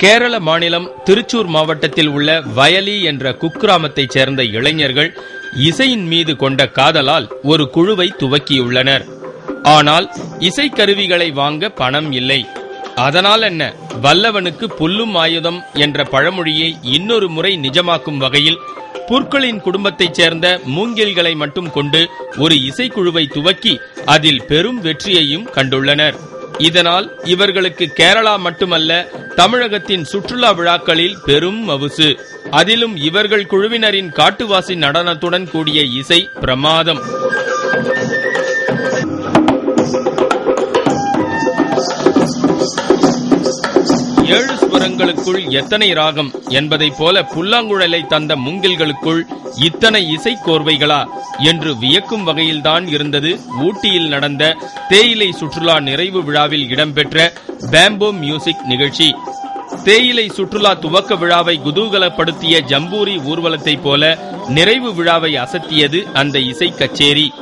கேரள மாநிலம் திருச்சூர் மாவட்டத்தில் உள்ள வயலி என்ற குக்கிராமத்தைச் சேர்ந்த இளைஞர்கள் இசையின் மீது கொண்ட காதலால் ஒரு குழுவை துவக்கியுள்ளனர். ஆனால் இசைக்கருவிகளை வாங்க பணம் இல்லை. அதனால் என்ன, வல்லவனுக்கு புல்லும் ஆயுதம் என்ற பழமொழியை இன்னொரு முறை நிஜமாக்கும் வகையில் புற்களின் குடும்பத்தைச் சேர்ந்த மூங்கில்களை மட்டும் கொண்டு ஒரு இசைக்குழுவை துவக்கி அதில் பெரும் வெற்றியையும் கண்டுள்ளனர். இதனால் இவர்களுக்கு கேரளா மட்டுமல்ல, தமிழகத்தின் சுற்றுலா விழாக்களில் பெரும் மவுசு. அதிலும் இவர்கள் குழுவினரின் காட்டுவாசி நடனத்துடன் கூடிய இசை பிரமாதம். ஏழு ஸ்வரங்களுக்குள் எத்தனை ராகம் என்பதைப் போல புல்லாங்குழலை தந்த மூங்கில்களுக்குள் இத்தனை இசை கோர்வைகளா என்று வியக்கும் வகையில்தான் இருந்தது ஊட்டியில் நடந்த தேயிலை சுற்றுலா நிறைவு விழாவில் இடம்பெற்ற பேம்போ மியூசிக் நிகழ்ச்சி. தேயிலை சுற்றுலா துவக்க விழாவை குதூகலப்படுத்திய ஜம்பூரி ஊர்வலத்தைப் போல நிறைவு விழாவை அசத்தியது அந்த இசை கச்சேரி.